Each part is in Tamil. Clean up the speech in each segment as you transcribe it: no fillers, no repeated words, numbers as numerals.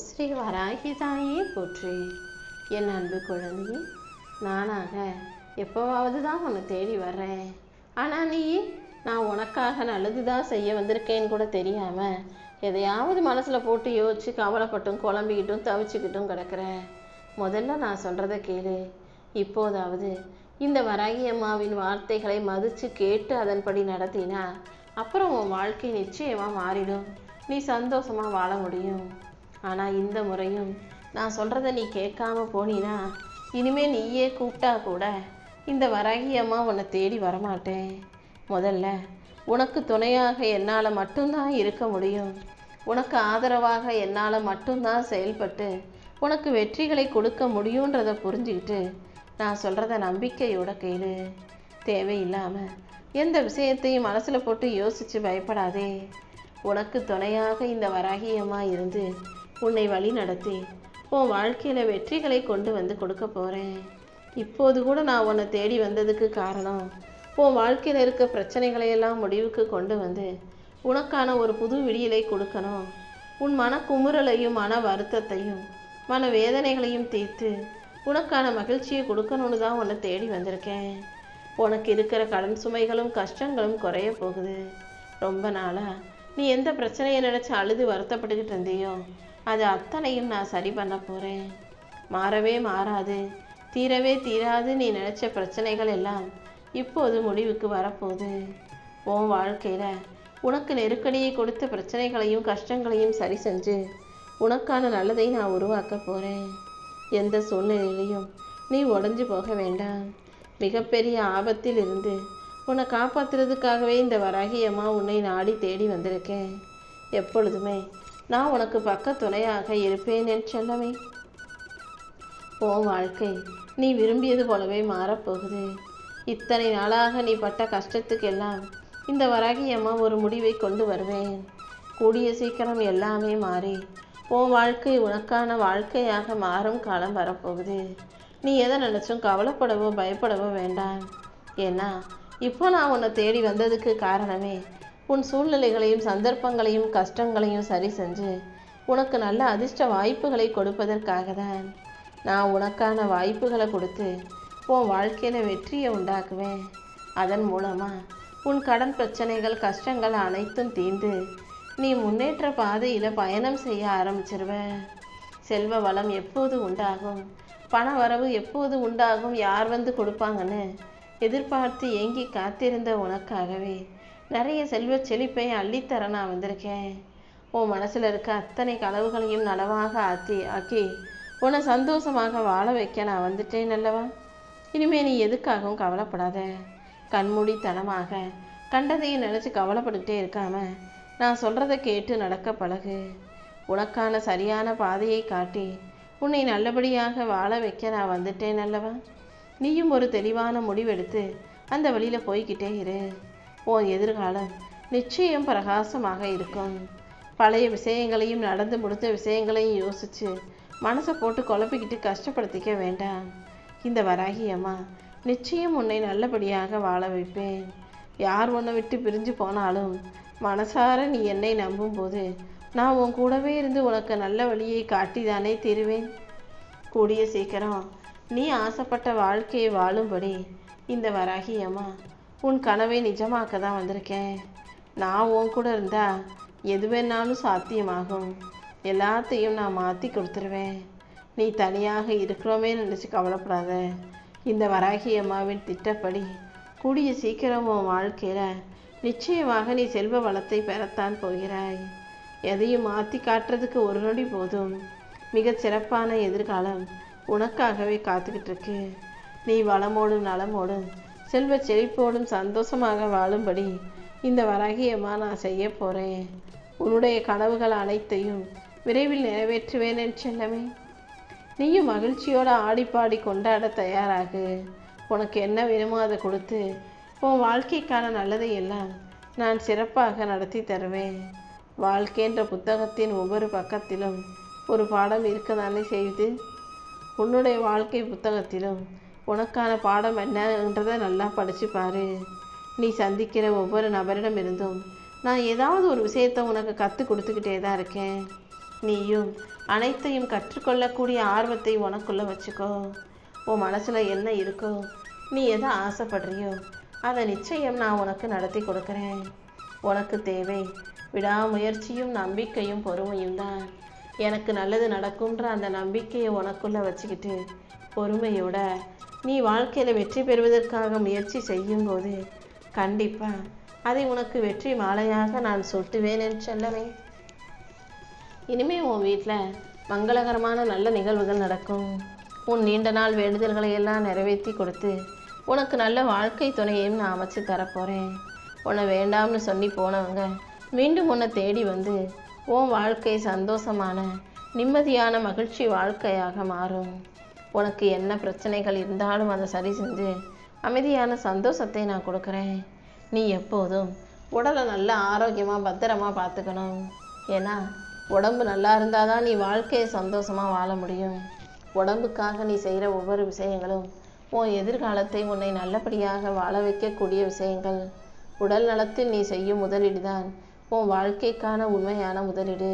ஸ்ரீ வராகி தாயே போற்றி. என் அன்பு குழந்தை, நானாக எப்போவாவது தான் உன்னை தேடி வர்றேன். ஆனால் நீ நான் உனக்காக நல்லது தான் செய்ய வந்திருக்கேன்னு கூட தெரியாமல் எதையாவது மனசில் போட்டு யோசிச்சு கவலைப்பட்டும் குழம்பிக்கிட்டும் தவிச்சுக்கிட்டும் கிடக்கிற. முதல்ல நான் சொல்கிறத கேளு. இப்போதாவது இந்த வராகி அம்மாவின் வார்த்தைகளை மதித்து கேட்டு அதன்படி நடத்தினா அப்புறம் உன் வாழ்க்கை நிச்சயமாக மாறிடும். நீ சந்தோஷமாக வாழ முடியும். ஆனால் இந்த முறையும் நான் சொல்கிறத நீ கேட்காம போனீனா இனிமேல் நீயே கூப்பிட்டா கூட இந்த வராகி அம்மா உன்னை தேடி வரமாட்டேன். முதல்ல உனக்கு துணையாக என்னால் மட்டும்தான் இருக்க முடியும். உனக்கு ஆதரவாக என்னால் மட்டும்தான் செயல்பட்டு உனக்கு வெற்றிகளை கொடுக்க முடியுன்றதை புரிஞ்சுக்கிட்டு நான் சொல்கிறத நம்பிக்கையோட கேளு. தேவையில்லாமல் எந்த விஷயத்தையும் மனசில் போட்டு யோசித்து பயப்படாதே. உனக்கு துணையாக இந்த வராகி அம்மா இருந்து உன்னை வழி நடத்தி உன் வாழ்க்கையில் வெற்றிகளை கொண்டு வந்து கொடுக்க போகிறேன். இப்போது கூட நான் உன்னை தேடி வந்ததுக்கு காரணம் உன் வாழ்க்கையில் இருக்க பிரச்சனைகளையெல்லாம் முடிவுக்கு கொண்டு வந்து உனக்கான ஒரு புது விடியலை கொடுக்கணும். உன் மன குமுறலையும் மன வருத்தத்தையும் மன வேதனைகளையும் தீர்த்து உனக்கான மகிழ்ச்சியை கொடுக்கணும்னு தான் உன்னை தேடி வந்திருக்கேன். உனக்கு இருக்கிற கடன் சுமைகளும் கஷ்டங்களும் குறைய போகுது. ரொம்ப நாளாக நீ எந்த பிரச்சனையை நினச்சி அழுது வருத்தப்பட்டுக்கிட்டு இருந்தியோ அது அத்தனையும் நான் சரி பண்ண போகிறேன். மாறவே மாறாது, தீரவே தீராது நீ நினச்ச பிரச்சனைகள் எல்லாம் இப்போது முடிவுக்கு வரப்போகுது. உன் வாழ்க்கையில் உனக்கு நெருக்கடியை கொடுத்த பிரச்சனைகளையும் கஷ்டங்களையும் சரி செஞ்சு உனக்கான நல்லதை நான் உருவாக்க போகிறேன். எந்த சூழ்நிலையிலையும் நீ உடஞ்சி போக வேண்டாம். மிகப்பெரிய ஆபத்தில் இருந்து உன்னை காப்பாற்றுறதுக்காகவே இந்த வராகி அம்மா உன்னை நாடி தேடி வந்திருக்கேன். எப்பொழுதுமே நான் உனக்கு பக்க துணையாக இருப்பேன் என் செல்லமே. உன் வாழ்க்கை நீ விரும்பியது போலவே மாறப்போகுது. இத்தனை நாளாக நீ பட்ட கஷ்டத்துக்கெல்லாம் இந்த வராகி அம்மா ஒரு முடிவை கொண்டு வருவேன். கூடிய சீக்கிரம் எல்லாமே மாறி உன் வாழ்க்கை உனக்கான வாழ்க்கையாக மாறும் காலம் வரப்போகுது. நீ எதை நினச்சும் கவலைப்படவோ பயப்படவோ வேண்டாம். ஏன்னா இப்போ நான் உன்னை தேடி வந்ததுக்கு காரணமே உன் சூழ்நிலைகளையும் சந்தர்ப்பங்களையும் கஷ்டங்களையும் சரி செஞ்சு உனக்கு நல்ல அதிர்ஷ்ட வாய்ப்புகளை கொடுப்பதற்காக தான். நான் உனக்கான வாய்ப்புகளை கொடுத்து உன் வாழ்க்கையில் வெற்றியை உண்டாக்குவேன். அதன் மூலமாக உன் கடன் பிரச்சனைகள் கஷ்டங்கள் அனைத்தும் தீர்ந்து நீ முன்னேற்ற பாதையில் பயணம் செய்ய ஆரம்பிச்சிருவ. செல்வ வளம் எப்போது உண்டாகும், பண வரவு எப்போது உண்டாகும், யார் வந்து கொடுப்பாங்கன்னு எதிர்பார்த்து ஏங்கி காத்திருந்த உனக்காகவே நிறைய செல்வ செழிப்பை அள்ளித்தர நான் வந்திருக்கேன். உன் மனசில் இருக்க அத்தனை கனவுகளையும் நனவாக ஆக்கி உன்னை சந்தோஷமாக வாழ வைக்க நான் வந்துட்டேன் அல்லவா. இனிமே நீ எதுக்காகவும் கவலைப்படாத. கண்மூடித்தனமாக கண்டதையும் நினச்சி கவலைப்பட்டுக்கிட்டே இருக்காம நான் சொல்கிறத கேட்டு நடக்க பழகு. உனக்கான சரியான பாதையை காட்டி உன்னை நல்லபடியாக வாழ வைக்க நான் வந்துட்டேன் அல்லவா. நீயும் ஒரு தெளிவான முடிவெடுத்து அந்த வழியில் போய்கிட்டே இரு. உன் எதிர்காலம் நிச்சயம் பிரகாசமாக இருக்கும். பழைய விஷயங்களையும் நடந்து முடித்த விஷயங்களையும் யோசித்து மனசை போட்டு குழப்பிக்கிட்டு கஷ்டப்படுத்திக்க வேண்டாம். இந்த வராகி அம்மா நிச்சயம் உன்னை நல்லபடியாக வாழ வைப்பேன். யார் உன்னை விட்டு பிரிஞ்சு போனாலும் மனசார நீ என்னை நம்பும்போது நான் உன் கூடவே இருந்து உனக்கு நல்ல வழியை காட்டி தானே தீருவேன். கூடிய சீக்கிரம் நீ ஆசைப்பட்ட வாழ்க்கையை வாழும்படி இந்த வராகி அம்மா உன் கனவை நிஜமாக்க தான் வந்திருக்கேன். நான் உன் கூட இருந்தால் எது வேணாலும் சாத்தியமாகும். எல்லாத்தையும் நான் மாற்றி கொடுத்துருவேன். நீ தனியாக இருக்கிறோமே நினச்சி கவலைப்படாத. இந்த வராகி அம்மாவின் திட்டப்படி கூடிய சீக்கிரம் உன் வாழ்க்கையில் நிச்சயமாக நீ செல்வ வளத்தை பெறத்தான் போகிறாய். எதையும் மாற்றி காட்டுறதுக்கு ஒரு நொடி போதும். மிக சிறப்பான எதிர்காலம் உனக்காகவே காத்துக்கிட்டு இருக்கு. நீ வளமோடும் நலமோடும் செல்வ செழிப்போடும் சந்தோஷமாக வாழும்படி இந்த வராகி அம்மா நான் செய்ய போகிறேன். உன்னுடைய கனவுகள் அனைத்தையும் விரைவில் நிறைவேற்றுவேன் என் செல்லமே. நீயும் மகிழ்ச்சியோடு ஆடிப்பாடி கொண்டாட தயாராகு. உனக்கு என்ன வேணுமோ அதை கொடுத்து உன் வாழ்க்கைக்கான நல்லதை எல்லாம் நான் சிறப்பாக நடத்தி தருவேன். வாழ்க்கைன்ற புத்தகத்தின் ஒவ்வொரு பக்கத்திலும் ஒரு பாடம் இருக்கதானே செய்து உன்னுடைய வாழ்க்கை புத்தகத்திலும் உனக்கான பாடம் என்னன்றதை நல்லா படித்து பாரு. நீ சந்திக்கிற ஒவ்வொரு நபரிடமிருந்தும் நான் ஏதாவது ஒரு விஷயத்தை உனக்கு கற்றுக் கொடுத்துக்கிட்டே தான் இருக்கேன். நீயும் அனைத்தையும் கற்றுக்கொள்ளக்கூடிய ஆர்வத்தை உனக்குள்ளே வச்சுக்கோ. உன் மனசில் என்ன இருக்கோ, நீ எதை ஆசைப்படுறியோ அதை நிச்சயம் நான் உனக்கு நடத்தி கொடுக்குறேன். உனக்கு தேவை விடாமுயற்சியும் நம்பிக்கையும் பொறுமையும் தான். எனக்கு நல்லது நடக்கும்ன்ற அந்த நம்பிக்கையை உனக்குள்ளே வச்சுக்கிட்டு பொறுமையோட நீ வாழ்க்கையில் வெற்றி பெறுவதற்காக முயற்சி செய்யும்போது கண்டிப்பாக அதை உனக்கு வெற்றி மாலையாக நான் சுட்டுவேன் என்று சொல்லவே. இனிமேல் உன் வீட்டில் மங்களகரமான நல்ல நிகழ்வுகள் நடக்கும். உன் நீண்ட நாள் வேண்டுதல்களை எல்லாம் நிறைவேற்றி கொடுத்து உனக்கு நல்ல வாழ்க்கை துணையையும் நான் அமைச்சு தரப்போகிறேன். உன்னை வேண்டாம்னு சொல்லி போனவங்க மீண்டும் உன்னை தேடி வந்து உன் வாழ்க்கை சந்தோஷமான நிம்மதியான மகிழ்ச்சி வாழ்க்கையாக மாறும். உனக்கு என்ன பிரச்சனைகள் இருந்தாலும் அதை சரி செஞ்சு அமைதியான சந்தோஷத்தை நான் கொடுக்குறேன். நீ எப்போதும் உடலை நல்லா ஆரோக்கியமாக பத்திரமா பார்த்துக்கணும். ஏன்னா உடம்பு நல்லா இருந்தால் தான் நீ வாழ்க்கையை சந்தோஷமாக வாழ முடியும். உடம்புக்காக நீ செய்கிற ஒவ்வொரு விஷயங்களும் உன் எதிர்காலத்தை உன்னை நல்லபடியாக வாழ வைக்கக்கூடிய விஷயங்கள். உடல் நலத்தில் நீ செய்யும் முதலீடு தான் உன் வாழ்க்கைக்கான உண்மையான முதலீடு.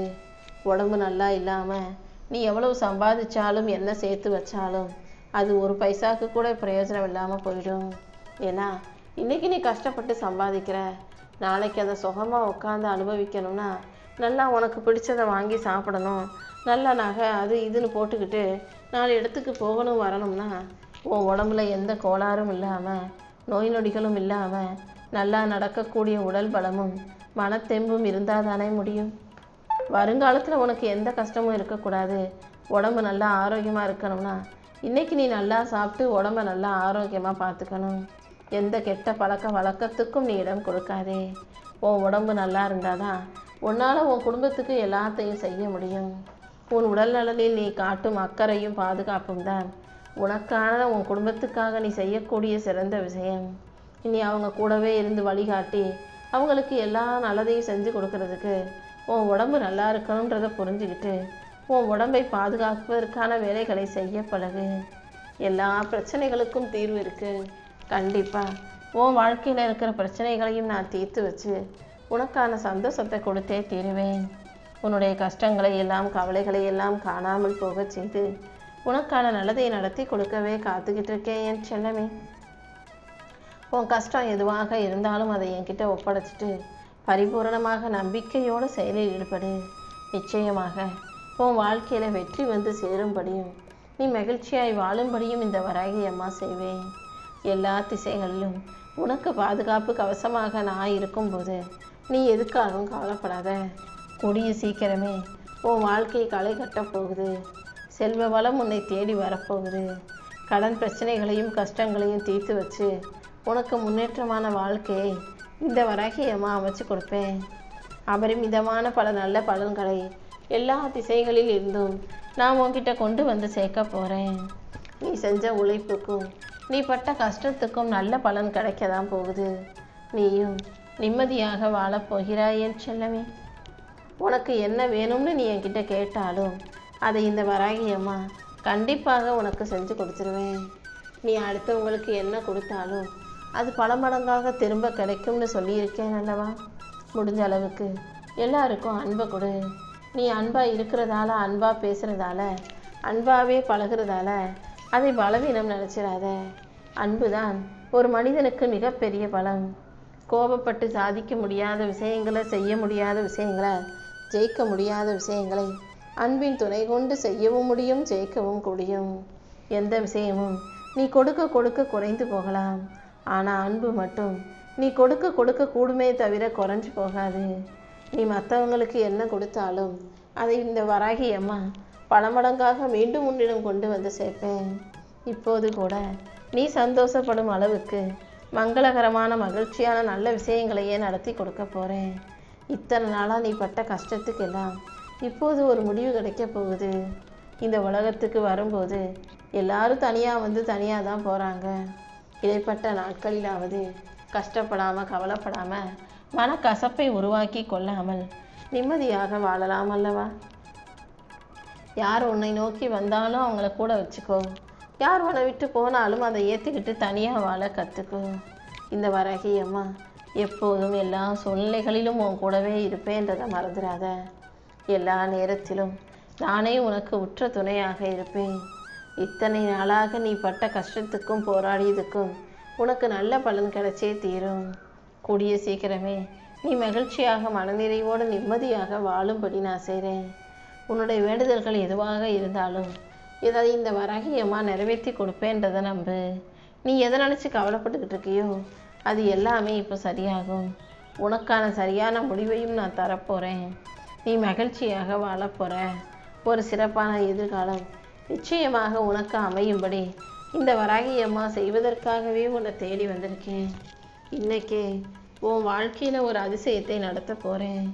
உடம்பு நல்லா இல்லாமல் நீ எவ்வளவு சம்பாதிச்சாலும் என்ன சேர்த்து வச்சாலும் அது ஒரு பைசாவுக்கு கூட பிரயோஜனம் இல்லாமல் போயிடும். ஏன்னா இன்றைக்கி நீ கஷ்டப்பட்டு சம்பாதிக்கிற, நாளைக்கு அதை சுகமாக உட்காந்து அனுபவிக்கணும்னா நல்லா உனக்கு பிடிச்சதை வாங்கி சாப்பிடணும், நல்ல நகை அது இதுன்னு போட்டுக்கிட்டு 4 இடத்துக்கு போகணும் வரணும்னா உன் உடம்புல எந்த கோளாறும் இல்லாமல் நோய் நொடிகளும் இல்லாமல் நல்லா நடக்கக்கூடிய உடல் பலமும் மனத்தெம்பும் இருந்தால் தானே முடியும். வருங்காலத்தில் உனக்கு எந்த கஷ்டமும் இருக்கக்கூடாது, உடம்பு நல்லா ஆரோக்கியமாக இருக்கணும்னா இன்றைக்கி நீ நல்லா சாப்பிட்டு உடம்பை நல்லா ஆரோக்கியமாக பார்த்துக்கணும். எந்த கெட்ட பழக்க வழக்கத்துக்கும் நீ இடம் கொடுக்காதே. உன் உடம்பு நல்லா இருந்தால் தான் உன்னால் உன் குடும்பத்துக்கு எல்லாத்தையும் செய்ய முடியும். உன் உடல் நலனில் நீ காட்டும் அக்கறையும் பாதுகாப்பும் தான் உனக்கான உன் குடும்பத்துக்காக நீ செய்யக்கூடிய சிறந்த விஷயம். இனி அவங்க கூடவே இருந்து வழிகாட்டி அவங்களுக்கு எல்லா நல்லதையும் செஞ்சு கொடுக்கறதுக்கு உன் உடம்பு நல்லா இருக்கணுன்றதை புரிஞ்சுக்கிட்டு உன் உடம்பை பாதுகாப்பதற்கான வேலைகளை செய்ய பழகு. எல்லா பிரச்சனைகளுக்கும் தீர்வு இருக்குது. கண்டிப்பாக உன் வாழ்க்கையில் இருக்கிற பிரச்சனைகளையும் நான் தீர்த்து வச்சு உனக்கான சந்தோஷத்தை கொடுத்தே தீருவேன். உன்னுடைய கஷ்டங்களை எல்லாம் கவலைகளை எல்லாம் காணாமல் போக செய்து உனக்கான நல்லதை நடத்தி கொடுக்கவே காத்துக்கிட்டு இருக்கேன் என் செல்லமே. உன் கஷ்டம் எதுவாக இருந்தாலும் அதை என்கிட்ட ஒப்படைச்சிட்டு பரிபூரணமாக நம்பிக்கையோடு செயலில் ஈடுபடு. நிச்சயமாக உன் வாழ்க்கையில் வெற்றி வந்து சேரும்படியும் நீ மகிழ்ச்சியாய் வாழும்படியும் இந்த வராகி அம்மா செய்வேன். எல்லா திசைகளிலும் உனக்கு பாதுகாப்பு கவசமாக நான் இருக்கும்போது நீ எதுக்காகவும் கவலைப்படாத. கூடிய சீக்கிரமே உன் வாழ்க்கை களை கட்டப் போகுது. செல்வ வளம் உன்னை தேடி வரப்போகுது. கடன் பிரச்சனைகளையும் கஷ்டங்களையும் தீர்த்து வச்சு உனக்கு முன்னேற்றமான வாழ்க்கையை இந்த வராகி அம்மா அமைச்சு கொடுப்பேன். அபரிமிதமான பல நல்ல பலன்களை எல்லா திசைகளில் இருந்தும் நான் உன்கிட்ட கொண்டு வந்து சேர்க்க போகிறேன். நீ செஞ்ச உழைப்புக்கும் நீ பட்ட கஷ்டத்துக்கும் நல்ல பலன் கிடைக்க தான் போகுது. நீயும் நிம்மதியாக வாழப்போகிறாய் என் செல்லமே. உனக்கு என்ன வேணும்னு நீ என்கிட்ட கேட்டாலும் அதை இந்த வராகி அம்மா கண்டிப்பாக உனக்கு செஞ்சு கொடுத்துருவேன். நீ அடுத்தவங்களுக்கு என்ன கொடுத்தாலும் அது பல மடங்காக திரும்ப கிடைக்கும்னு சொல்லியிருக்கேன் அல்லவா. முடிஞ்ச அளவுக்கு எல்லாருக்கும் அன்பை கொடு. நீ அன்பாக இருக்கிறதால, அன்பாக பேசுகிறதால, அன்பாகவே பழகிறதால அதை பலவீனம் நினச்சிடாத. அன்பு தான் ஒரு மனிதனுக்கு மிகப்பெரிய பலம். கோபப்பட்டு சாதிக்க முடியாத விஷயங்களை, செய்ய முடியாத விஷயங்களை, ஜெயிக்க முடியாத விஷயங்களை அன்பின் துணை கொண்டு செய்யவும் முடியும், ஜெயிக்கவும் முடியும். எந்த விஷயமும் நீ கொடுக்க கொடுக்க குறைந்து போகலாம். ஆனால் அன்பு மட்டும் நீ கொடுக்க கொடுக்க கூடுமே தவிர குறைஞ்சி போகாது. நீ மற்றவங்களுக்கு என்ன கொடுத்தாலும் அதை இந்த வராகி அம்மா பல மடங்காக மீண்டும் உன்னிடம் கொண்டு வந்து சேர்ப்பேன். இப்போது கூட நீ சந்தோஷப்படும் அளவுக்கு மங்களகரமான மகிழ்ச்சியான நல்ல விஷயங்களையே நடத்தி கொடுக்க போகிறேன். இத்தனை நாளாக நீ பட்ட கஷ்டத்துக்கெல்லாம் இப்போது ஒரு முடிவு கிடைக்க போகுது. இந்த உலகத்துக்கு வரும்போது எல்லாரும் தனியாக வந்து தனியாக தான் போகிறாங்க. இடைப்பட்ட நாட்களிலாவது கஷ்டப்படாமல் கவலைப்படாமல் மனக்கசப்பை உருவாக்கி கொள்ளாமல் நிம்மதியாக வாழலாம் அல்லவா. யார் உன்னை நோக்கி வந்தாலும் அவங்கள கூட வச்சுக்கோ. யார் உன்னை விட்டு போனாலும் அதை ஏற்றுக்கிட்டு தனியாக வாழ கற்றுக்கோ. இந்த வராகி அம்மா எப்போதும் எல்லா சூழ்நிலைகளிலும் உன் கூடவே இருப்பேன்றதை மறந்துடாத. எல்லா நேரத்திலும் நானே உனக்கு உற்ற துணையாக இருப்பேன். இத்தனை நாளாக நீ பட்ட கஷ்டத்துக்கும் போராடியதுக்கும் உனக்கு நல்ல பலன் கிடைச்சே தீரும். கூடிய சீக்கிரமே நீ மகிழ்ச்சியாக மனநிறைவோடு நிம்மதியாக வாழும்படி நான் செய்கிறேன். உன்னுடைய வேண்டுதல்கள் எதுவாக இருந்தாலும் இதை இந்த வராகி அம்மா நிறைவேற்றி கொடுப்பேன்றதை நம்பு. நீ எதை நினச்சி கவலைப்பட்டுக்கிட்டு இருக்கியோ அது எல்லாமே இப்போ சரியாகும். உனக்கான சரியான முடிவையும் நான் தரப்போகிறேன். நீ மகிழ்ச்சியாக வாழப்போகிற. ஒரு சிறப்பான எதிர்காலம் நிச்சயமாக உனக்கு அமையும்படி இந்த வராகி அம்மா செய்வதற்காகவே உன்னை தேடி வந்திருக்கேன். இன்னைக்கே உன் வாழ்க்கையில் ஒரு அதிசயத்தை நடத்த போகிறேன்.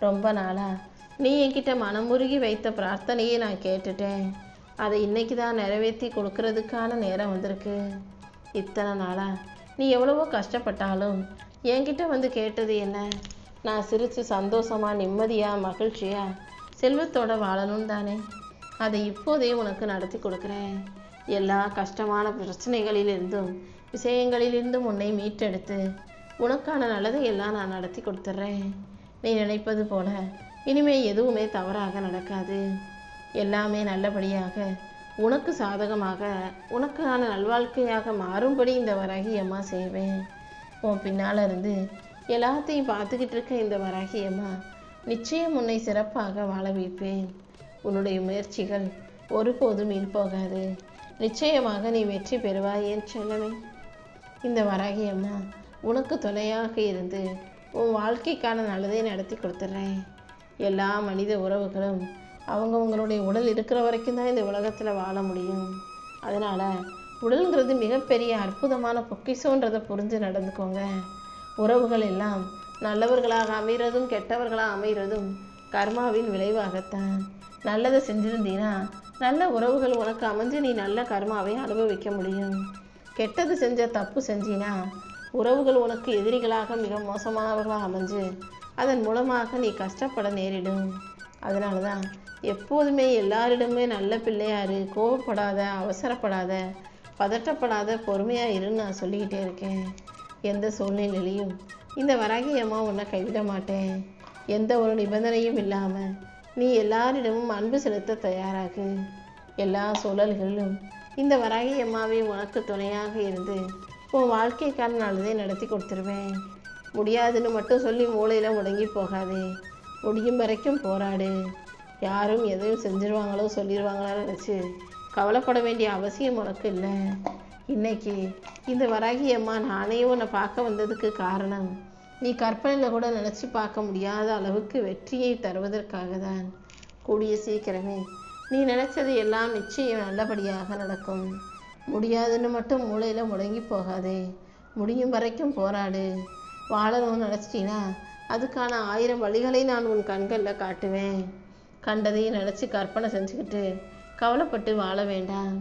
ரொம்ப நாளாக நீ என்கிட்ட மனமுருகி வைத்த பிரார்த்தனையை நான் கேட்டுட்டேன். அதை இன்னைக்கு தான் நிறைவேற்றி கொடுக்கறதுக்கான நேரம் வந்திருக்கு. இத்தனை நாளாக நீ எவ்வளவோ கஷ்டப்பட்டாலும் என்கிட்ட வந்து கேட்டது என்ன? நான் சிரித்து சந்தோஷமாக நிம்மதியாக மகிழ்ச்சியாக செல்வத்தோடு வாழணும் தானே. அதை இப்போதே உனக்கு நடத்தி கொடுக்குறேன். எல்லா கஷ்டமான பிரச்சனைகளிலிருந்தும் விஷயங்களிலிருந்தும் உன்னை மீட்டெடுத்து உனக்கான நல்லதை எல்லாம் நான் நடத்தி கொடுத்துட்றேன். நீ நினைப்பது போல இனிமேல் எதுவுமே தவறாக நடக்காது. எல்லாமே நல்லபடியாக உனக்கு சாதகமாக உனக்கான நல்வாழ்க்கையாக மாறும்படி இந்த வராகி அம்மா செய்வேன். உன் பின்னால் இருந்து எல்லாத்தையும் பார்த்துக்கிட்டு இருக்க இந்த வராகி அம்மா நிச்சயம் உன்னை சிறப்பாக வாழ வைப்பேன். உன்னுடைய முயற்சிகள் ஒருபோதும் வீண் போகாது. நிச்சயமாக நீ வெற்றி பெறுவாய் என் செல்லமே. இந்த வராகி அம்மா உனக்கு துணையாக இருந்து உன் வாழ்க்கைக்கான நல்லதை நடத்தி கொடுத்துட்றேன். எல்லா மனித உறவுகளும் அவங்கவுங்களுடைய உடல் இருக்கிற வரைக்கும் தான் இந்த உலகத்தில் வாழ முடியும். அதனால் உடல்ங்கிறது மிகப்பெரிய அற்புதமான பொக்கிஷன்றதை புரிஞ்சு நடந்துக்கோங்க. உறவுகள் எல்லாம் நல்லவர்களாக அமைகிறதும் கெட்டவர்களாக அமைகிறதும் கர்மாவின் விளைவாகத்தான். நல்லதை செஞ்சிருந்தீன்னா நல்ல உறவுகள் உனக்கு அமைஞ்சு நீ நல்ல கர்மாவை அனுபவிக்க முடியும். கெட்டது செஞ்ச தப்பு செஞ்சினா உறவுகள் உனக்கு எதிரிகளாக மிக மோசமானவர்களாக அமைஞ்சு அதன் மூலமாக நீ கஷ்டப்பட நேரிடும். அதனால தான் எப்போதுமே எல்லாரிடமே நல்ல பிள்ளையாரு, கோவப்படாத, அவசரப்படாத, பதட்டப்படாத, பொறுமையாக இருன்னு நான் சொல்லிக்கிட்டே இருக்கேன். எந்த சூழ்நிலையிலையும் இந்த வராகி அம்மா உன்னை கைவிட மாட்டேன். எந்த ஒரு நிபந்தனையும் இல்லாமல் நீ எல்லாரிடமும் அன்பு செலுத்த தயாராகு. எல்லா சூழல்களிலும் இந்த வராகி அம்மாவே உனக்கு துணையாக இருந்து உன் வாழ்க்கைக்கான நல்லதை நடத்தி கொடுத்துருவேன். முடியாதுன்னு மட்டும் சொல்லி மூளையில் முடங்கி போகாதே. முடியும் வரைக்கும் போராடு. யாரும் எதையும் செஞ்சிருவாங்களோ சொல்லிடுவாங்களோ நினச்சி கவலைப்பட வேண்டிய அவசியம் உனக்கு இல்லை. இன்னைக்கு இந்த வராகி அம்மா நானே உன்னை பார்க்க வந்ததுக்கு காரணம் நீ கற்பனையில் கூட நினச்சி பார்க்க முடியாத அளவுக்கு வெற்றியை தருவதற்காக தான். கூடிய சீக்கிரமே நீ நினச்சது எல்லாம் நிச்சயம் நல்லபடியாக நடக்கும். முடியாதுன்னு மட்டும் மூளையில் முடங்கி போகாதே. முடியும் வரைக்கும் போராடு. வாழணும்னு நினச்சிட்டினா அதுக்கான 1000 வழிகளை நான் உன் கண்களில் காட்டுவேன். கண்டதையும் நினச்சி கற்பனை செஞ்சுக்கிட்டு கவலைப்பட்டு வாழ வேண்டாம்.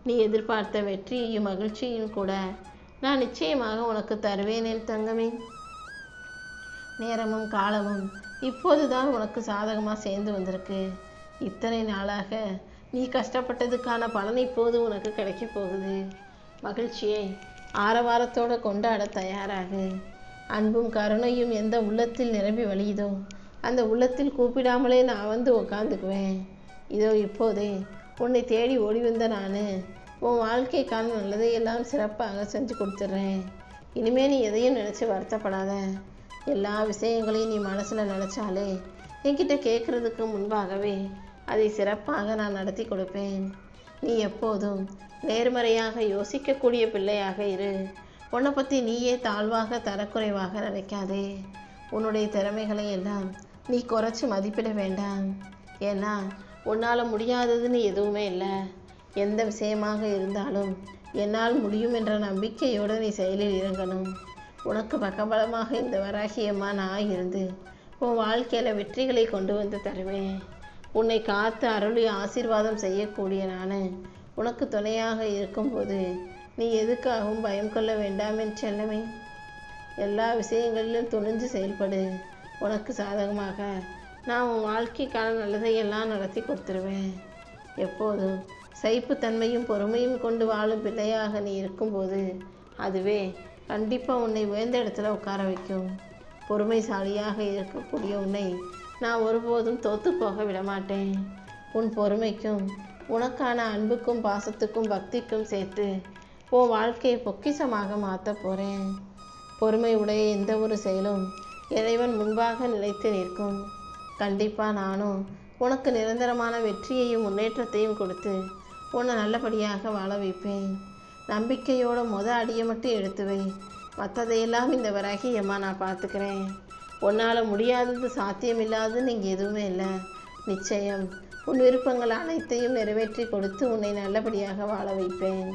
நீ எதிர்பார்த்த வெற்றியையும் மகிழ்ச்சியும் கூட நான் நிச்சயமாக உனக்கு தருவேன் என் தங்கமே. நேரமும் காலமும் இப்போது தான் உனக்கு சாதகமாக சேர்ந்து வந்திருக்கு. இத்தனை நாளாக நீ கஷ்டப்பட்டதுக்கான பலன் இப்போது உனக்கு கிடைக்க போகுது. மகிழ்ச்சியை ஆரவாரத்தோடு கொண்டாட தயாராகு. அன்பும் கருணையும் எந்த உள்ளத்தில் நிரம்பி வழியுதோ அந்த உள்ளத்தில் கூப்பிடாமலே நான் வந்து உட்காந்துக்குவேன். இதோ இப்போதே உன்னை தேடி ஓடி வந்த நான் உன் வாழ்க்கைக்கான நல்லதையெல்லாம் சிறப்பாக செஞ்சு கொடுத்துட்றேன். இனிமேல் நீ எதையும் நினச்சி வருத்தப்படாத. எல்லா விஷயங்களையும் நீ மனசில் நினச்சாலே என்கிட்ட கேட்குறதுக்கு முன்பாகவே அதை சிறப்பாக நான் நடத்தி கொடுப்பேன். நீ எப்போதும் நேர்மறையாக யோசிக்கக்கூடிய பிள்ளையாக இரு. உன்னை பற்றி நீயே தாழ்வாக தரக்குறைவாக நினைக்காதே. உன்னுடைய திறமைகளை எல்லாம் நீ குறைச்சி மதிப்பிட வேண்டாம். ஏன்னா உன்னால் முடியாததுன்னு எதுவுமே இல்லை. எந்த விஷயமாக இருந்தாலும் என்னால் முடியும் என்ற நம்பிக்கையோடு நீ செயலில் இறங்கணும். உனக்கு பக்கபலமாக இந்த வராகி அம்மா நான் இருந்து உன் வாழ்க்கையில் வெற்றிகளை கொண்டு வந்து தருவேன். உன்னை காத்து அருளி ஆசீர்வாதம் செய்யக்கூடிய நான் உனக்கு துணையாக இருக்கும்போது நீ எதுக்காகவும் பயம் கொள்ள வேண்டாம் என் செல்லமே. எல்லா விஷயங்களிலும் துணிஞ்சு செயல்படு. உனக்கு சாதகமாக நான் உன் வாழ்க்கைக்கான நல்லதையெல்லாம் நடத்தி கொடுத்துருவேன். எப்போதும் சகிப்புத்தன்மையும் பொறுமையும் கொண்டு வாழும் பிள்ளையாக நீ இருக்கும்போது அதுவே கண்டிப்பாக உன்னை உயர்ந்த இடத்துல உட்கார வைக்கும். பொறுமைசாலியாக இருக்கக்கூடிய உன்னை நான் ஒருபோதும் தோற்று போக விடமாட்டேன். உன் பொறுமைக்கும் உனக்கான அன்புக்கும் பாசத்துக்கும் பக்திக்கும் சேர்த்து உன் வாழ்க்கையை பொக்கிஷமாக மாற்ற போகிறேன். பொறுமை உடைய எந்த ஒரு செயலும் இறைவன் முன்பாக நிலைத்து நிற்கும். கண்டிப்பாக நானும் உனக்கு நிரந்தரமான வெற்றியையும் முன்னேற்றத்தையும் கொடுத்து உன்னை நல்லபடியாக வாழ வைப்பேன். நம்பிக்கையோட அடியை மட்டும் எடுத்து வை. மற்றதையெல்லாம் இந்த வராகி அம்மா நான் பார்த்துக்கிறேன். உன்னால் முடியாதது சாத்தியமில்லாததுன்னு இங்கே எதுவுமே இல்லை. நிச்சயம் உன் விருப்பங்கள் அனைத்தையும் நிறைவேற்றி கொடுத்து உன்னை நல்லபடியாக வாழ வைப்பேன்.